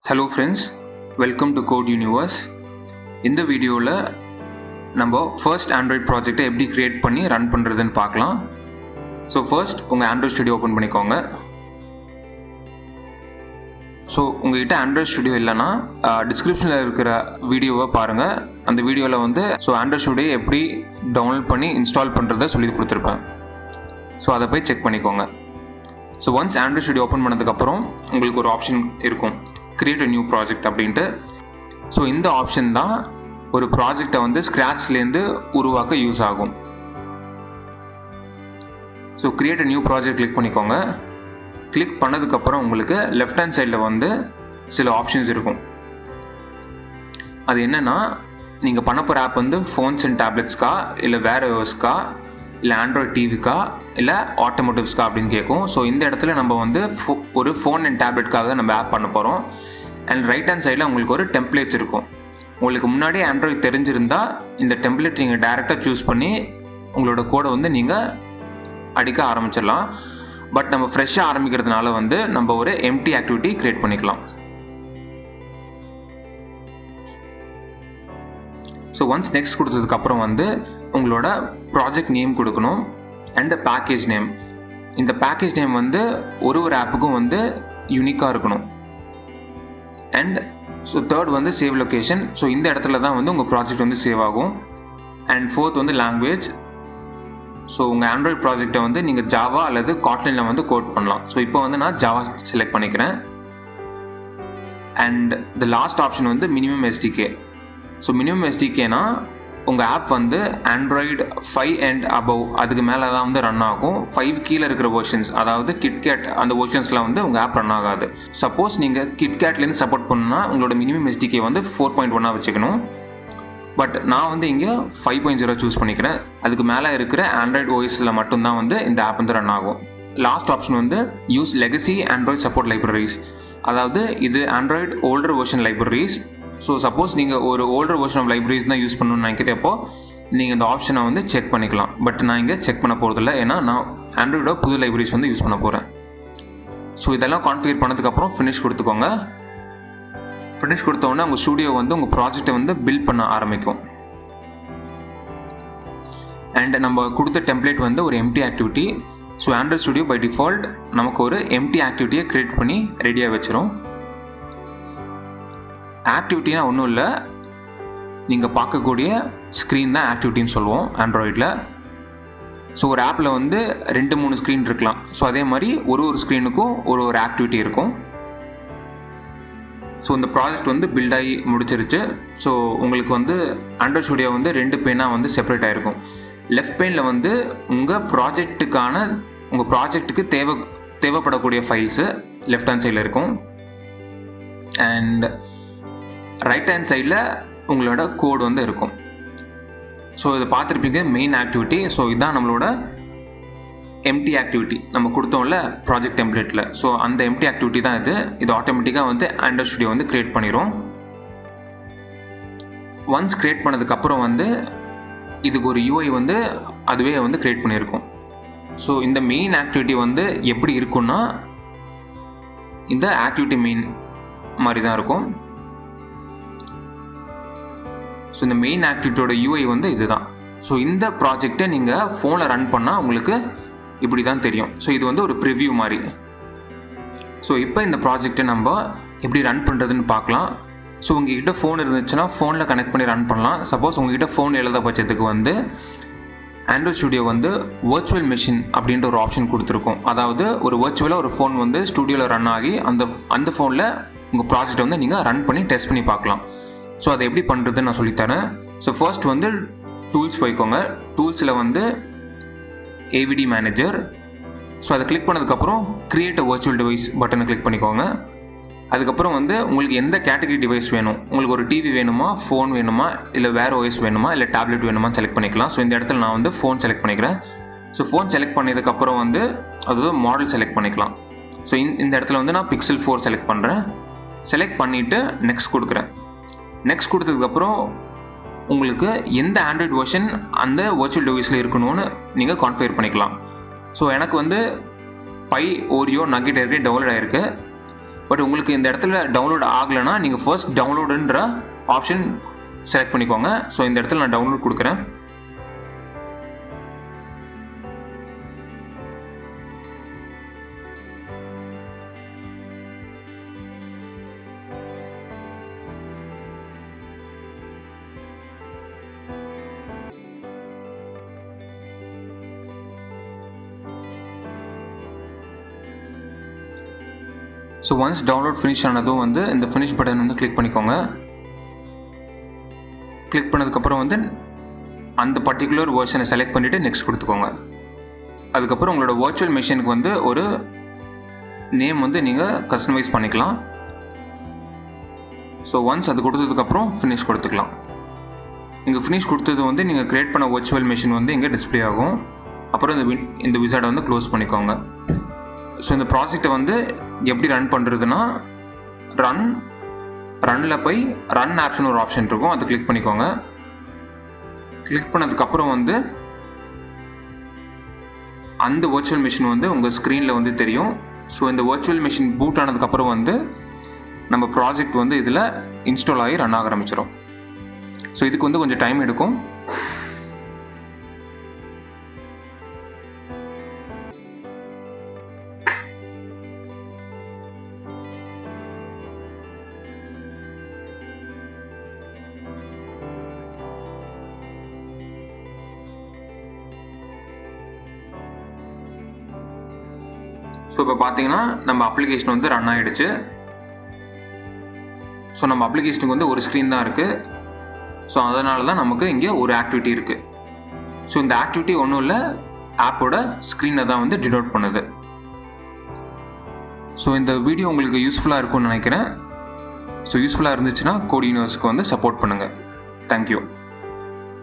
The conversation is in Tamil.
Hello friends, welcome to Code Universe. இந்த வீடியோவில் நம்ம ஃபர்ஸ்ட் ஆண்ட்ராய்ட் ப்ராஜெக்டை எப்படி க்ரியேட் பண்ணி ரன் பண்ணுறதுன்னு பார்க்கலாம். ஸோ ஃபர்ஸ்ட் உங்கள் ஆண்ட்ராய்ட் ஸ்டுடியோ ஓப்பன் பண்ணிக்கோங்க. ஸோ உங்கள்கிட்ட ஆண்ட்ராய்ட் ஸ்டுடியோ இல்லைன்னா டிஸ்கிரிப்ஷனில் இருக்கிற வீடியோவை பாருங்கள். அந்த வீடியோவில் ஆண்ட்ராய்ட் ஸ்டுடியோ எப்படி டவுன்லோட் பண்ணி இன்ஸ்டால் பண்ணுறதை சொல்லி கொடுத்துருப்பேன். ஸோ அதை போய் செக் பண்ணிக்கோங்க. So once Android studio open பண்ணதுக்கப்புறம் உங்களுக்கு ஒரு ஆப்ஷன் இருக்கும், கிரியேட் அ நியூ ப்ராஜெக்ட் அப்படின்ட்டு. ஸோ இந்த ஆப்ஷன் தான் ஒரு ப்ராஜெக்டை ஸ்க்ராட்ச்லேருந்து உருவாக்க யூஸ் ஆகும். So create a new project click பண்ணிக்கோங்க. கிளிக் பண்ணதுக்கப்புறம் உங்களுக்கு லெஃப்ட் ஹேண்ட் சைடில் சில ஆப்ஷன்ஸ் இருக்கும். அது என்னென்னா, நீங்கள் பண்ண போகிற ஆப் ஃபோன்ஸ் அண்ட் டேப்லெட்ஸ்க்கா, இல்லை வேர் ஓஎஸ்க்கா, இல்லை ஆண்ட்ராய்ட் டிவிக்கா, இல்லை ஆட்டோமோட்டிவ்ஸ்க்கா அப்படின்னு கேட்கும். ஸோ இந்த இடத்துல நம்ம ஒரு ஃபோன் அண்ட் டேப்லெட்காக நம்ம ஆப் பண்ண போகிறோம். அண்ட் ரைட் ஹேண்ட் சைடில் உங்களுக்கு ஒரு டெம்ப்ளேட்ஸ் இருக்கும். உங்களுக்கு முன்னாடியே ஆண்ட்ராய்ட் தெரிஞ்சிருந்தால் இந்த டெம்ப்ளேட் நீங்கள் டைரெக்டாக சூஸ் பண்ணி உங்களோட கோடை நீங்கள் அடிக்க ஆரம்பிச்சிடலாம். பட் நம்ம ஃப்ரெஷ்ஷாக ஆரம்பிக்கிறதுனால நம்ம ஒரு எம்டி ஆக்டிவிட்டி க்ரியேட் பண்ணிக்கலாம். ஸோ ஒன்ஸ் நெக்ஸ்ட் கொடுத்ததுக்கப்புறம் உங்களோட ப்ராஜெக்ட் நேம் கொடுக்கணும் அண்ட் பேக்கேஜ் நேம். இந்த பேக்கேஜ் நேம் ஒரு ஆப்புக்கும் யூனிக்காக இருக்கணும். And so third save location. So இந்த இடத்துல தான் உங்கள் ப்ராஜெக்ட் சேவ் ஆகும். And fourth language. ஸோ உங்கள் ஆண்ட்ராய்ட் ப்ராஜெக்டை நீங்கள் ஜாவா அல்லது காட்லினில் கோட் பண்ணலாம். ஸோ இப்போ நான் ஜாவா செலக்ட் பண்ணிக்கிறேன். And the last option minimum SDK. So minimum எஸ்டிகேனா உங்கள் ஆப் ஆண்ட்ராய்டு 5 அண்ட் அபவ் அதுக்கு மேலே தான் ரன் ஆகும். 5 கீழே இருக்கிற வெர்ஷன்ஸ், அதாவது கிட்கேட் அந்த வெர்ஷன்ஸில் உங்கள் ஆப் ரன் ஆகாது. சப்போஸ் நீங்கள் கிட்கேட்லேருந்து சப்போர்ட் பண்ணால் உங்களோட மினிமம் எஸ்டிகே 4.1 வச்சுக்கணும். பட் நான் இங்கே 5.0 சூஸ் பண்ணிக்கிறேன். அதுக்கு மேலே இருக்கிற ஆண்ட்ராய்டு ஓஎஸில் மட்டும்தான் இந்த ஆப் ரன் ஆகும். Last option use legacy Android support libraries. அதாவது இது Android older version libraries. So suppose நீங்கள் ஒரு ஓல்டர் வெர்ஷன் ஆஃப் லைப்ரரிஸ் தான் யூஸ் பண்ணணும்னு நினைக்கிறப்போ நீங்கள் இந்த ஆப்ஷனை செக் பண்ணிக்கலாம். பட் நான் இங்கே செக் பண்ண போகிறதில்ல, ஏன்னா நான் ஆண்ட்ராய்டோட புது லைப்ரரிஸ் யூஸ் பண்ண போகிறேன். ஸோ இதெல்லாம் கான்ஃபிகர் பண்ணதுக்கப்புறம் ஃபினிஷ் கொடுத்துக்கோங்க. ஃபினிஷ் கொடுத்தோடனே உங்கள் ஸ்டூடியோ உங்கள் ப்ராஜெக்டை பில்ட் பண்ண ஆரம்பிக்கும். அண்ட் நம்ம கொடுத்த டெம்ப்ளேட் ஒரு empty activity. So Android Studio by default நமக்கு ஒரு எம்டி ஆக்டிவிட்டியை க்ரியேட் பண்ணி ரெடியாக வச்சிரும். ஆக்டிவிட்டினா ஒன்றும் இல்லை, நீங்கள் பார்க்கக்கூடிய ஸ்க்ரீன் தான் ஆக்டிவிட்டின்னு சொல்லுவோம் ஆண்ட்ராய்டில். ஸோ ஒரு ஆப்பில் 2-3 ஸ்க்ரீன் இருக்கலாம். ஸோ அதே மாதிரி ஒரு ஸ்க்ரீனுக்கும் ஒரு ஆக்டிவிட்டி இருக்கும். ஸோ இந்த ப்ராஜெக்ட் பில்ட் ஆகி முடிச்சிருச்சு. ஸோ உங்களுக்கு ஆண்ட்ராய்ட் ஸ்டுடியோ 2 பெயினாக செப்பரேட் ஆகிருக்கும். லெஃப்ட் பெயினில் உங்கள் ப்ராஜெக்ட்டுக்கு தேவைப்படக்கூடிய ஃபைல்ஸு லெஃப்ட் ஹேண்ட் சைடில் இருக்கும். அண்ட் ரைட் ஹேண்ட் சைடில் உங்களோட கோட் இருக்கும். ஸோ இதை பார்த்துருப்பீங்க, மெயின் ஆக்டிவிட்டி. ஸோ இதுதான் நம்மளோட எம்டி ஆக்டிவிட்டி நம்ம கொடுத்தோம்ல ப்ராஜெக்ட் டெம்ப்ளேட்டில். ஸோ அந்த எம்டி ஆக்டிவிட்டி தான் இது ஆட்டோமேட்டிக்காக ஆண்ட்ராய்ட் ஸ்டுடியோ க்ரியேட் பண்ணிடும். ஒன்ஸ் க்ரியேட் பண்ணதுக்கப்புறம் இதுக்கு ஒரு யூஐ அதுவே க்ரியேட் பண்ணியிருக்கும். ஸோ இந்த மெயின் ஆக்டிவிட்டி எப்படி இருக்குன்னா இந்த ஆக்டிவிட்டி மெயின் மாதிரி தான் இருக்கும். ஸோ இந்த மெயின் ஆக்டிவிட்டியோட யூஐ இதுதான். ஸோ இந்த ப்ராஜெக்டை நீங்கள் ஃபோனில் ரன் பண்ணால் உங்களுக்கு இப்படி தான் தெரியும். ஸோ இது ஒரு ப்ரிவ்யூ மாதிரி. ஸோ இப்போ இந்த ப்ராஜெக்டை நம்ம எப்படி ரன் பண்ணுறதுன்னு பார்க்கலாம். ஸோ உங்ககிட்ட ஃபோன் இருந்துச்சுன்னா ஃபோனில் கனெக்ட் பண்ணி ரன் பண்ணலாம். சப்போஸ் உங்ககிட்ட ஃபோன் எழுத பட்சத்துக்கு ஆண்ட்ராய்ட் ஸ்டுடியோ வர்ச்சுவல் மெஷின் அப்படின்ற ஒரு ஆப்ஷன் கொடுத்துருக்கோம். அதாவது ஒரு வர்ச்சுவலாக ஒரு ஃபோன் ஸ்டுடியோவில் ரன் ஆகி அந்த ஃபோனில் உங்கள் ப்ராஜெக்டை நீங்கள் ரன் பண்ணி டெஸ்ட் பண்ணி பார்க்கலாம். ஸோ அதை எப்படி பண்ணுறதுன்னு நான் சொல்லித்தரேன். ஸோ ஃபர்ஸ்ட் டூல்ஸ் போய்க்கோங்க. டூல்ஸில் ஏவிடி மேனேஜர். ஸோ அதை கிளிக் பண்ணதுக்கப்புறம் கிரியேட் அ வர்ச்சுவல் டிவைஸ் பட்டனை கிளிக் பண்ணிக்கோங்க. அதுக்கப்புறம் உங்களுக்கு எந்த கேட்டகரி டிவைஸ் வேணும், உங்களுக்கு ஒரு டிவி வேணுமா, ஃபோன் வேணுமா, இல்லை வேறு ஓஎஸ் வேணுமா, இல்லை டேப்லெட் வேணுமா செலக்ட் பண்ணிக்கலாம். ஸோ இந்த இடத்துல நான் ஃபோன் செலக்ட் பண்ணிக்கிறேன். ஸோ ஃபோன் செலக்ட் பண்ணதுக்கப்புறம் அதாவது மாடல் செலக்ட் பண்ணிக்கலாம். ஸோ இந்த இடத்துல நான் Pixel 4 செலக்ட் பண்ணுறேன். செலக்ட் பண்ணிவிட்டு நெக்ஸ்ட் கொடுக்குறேன். நெக்ஸ்ட் கொடுத்ததுக்கப்புறம் உங்களுக்கு எந்த ஆண்ட்ராய்டு வெர்ஷன் அந்த வர்ச்சுவல் டிவைஸில் இருக்கணும்னு நீங்கள் கான்ஃபிகர் பண்ணிக்கலாம். ஸோ எனக்கு பை ஓரியோ நக்கெட் டவுன்லோட் ஆகிருக்கு. பட் உங்களுக்கு இந்த இடத்துல டவுன்லோட் ஆகலைன்னா நீங்கள் ஃபர்ஸ்ட் டவுன்லோடுன்ற ஆப்ஷன் செலக்ட் பண்ணிக்கோங்க. ஸோ இந்த இடத்துல நான் டவுன்லோட் கொடுக்குறேன். ஸோ ஒன்ஸ் டவுன்லோட் ஃபினிஷ் ஆனதும் வந்து இந்த ஃபினிஷ் பட்டன் வந்து கிளிக் பண்ணிக்கோங்க. கிளிக் பண்ணதுக்கப்புறம் வந்து அந்த பர்டிகுலர் வெர்ஷனை செலக்ட் பண்ணிவிட்டு நெக்ஸ்ட் கொடுத்துக்கோங்க. அதுக்கப்புறம் உங்களோட வர்ச்சுவல் மெஷினுக்கு வந்து ஒரு நேம் வந்து நீங்கள் கஸ்டமைஸ் பண்ணிக்கலாம். ஸோ ஒன்ஸ் அது கொடுத்ததுக்கப்புறம் ஃபினிஷ் கொடுத்துக்கலாம். இங்கே ஃபினிஷ் கொடுத்தது வந்து நீங்கள் க்ரியேட் பண்ண வர்ச்சுவல் மெஷின் வந்து இங்கே டிஸ்பிளே ஆகும். அப்புறம் இந்த விசார்டை வந்து க்ளோஸ் பண்ணிக்கோங்க. ஸோ இந்த ப்ராஜெக்டை வந்து எப்படி ரன் பண்ணுறதுன்னா ரன்னில் போய் ரன் ஆப்ஷன் ஒரு ஆப்ஷன் இருக்கும், அதை கிளிக் பண்ணிக்கோங்க. கிளிக் பண்ணதுக்கப்புறம் வந்து அந்த வர்ச்சுவல் மிஷின் வந்து உங்கள் ஸ்க்ரீனில் வந்து தெரியும். ஸோ இந்த வர்ச்சுவல் மிஷின் பூட் ஆனதுக்கப்புறம் வந்து நம்ம ப்ராஜெக்ட் வந்து இதில் இன்ஸ்டால் ஆகி ரன் ஆக ஆரம்பிச்சிடும். ஸோ இதுக்கு வந்து கொஞ்சம் டைம் எடுக்கும். ஸோ இப்போ பார்த்தீங்கன்னா நம்ம அப்ளிகேஷன் வந்து ரன் ஆகிடுச்சு. ஸோ நம்ம அப்ளிகேஷனுக்கு வந்து ஒரு ஸ்க்ரீன் தான் இருக்குது. ஸோ அதனால தான் நமக்கு இங்கே ஒரு ஆக்டிவிட்டி இருக்குது. ஸோ இந்த ஆக்டிவிட்டி ஒன்றும் இல்லை, ஆப்போட ஸ்க்ரீனை தான் வந்து டினோட் பண்ணுது. ஸோ இந்த வீடியோ உங்களுக்கு யூஸ்ஃபுல்லாக இருக்கும்னு நினைக்கிறேன். ஸோ யூஸ்ஃபுல்லாக இருந்துச்சுன்னா கோட் யூனிவர்ஸ்க்கு வந்து சப்போர்ட் பண்ணுங்கள். தேங்க்யூ.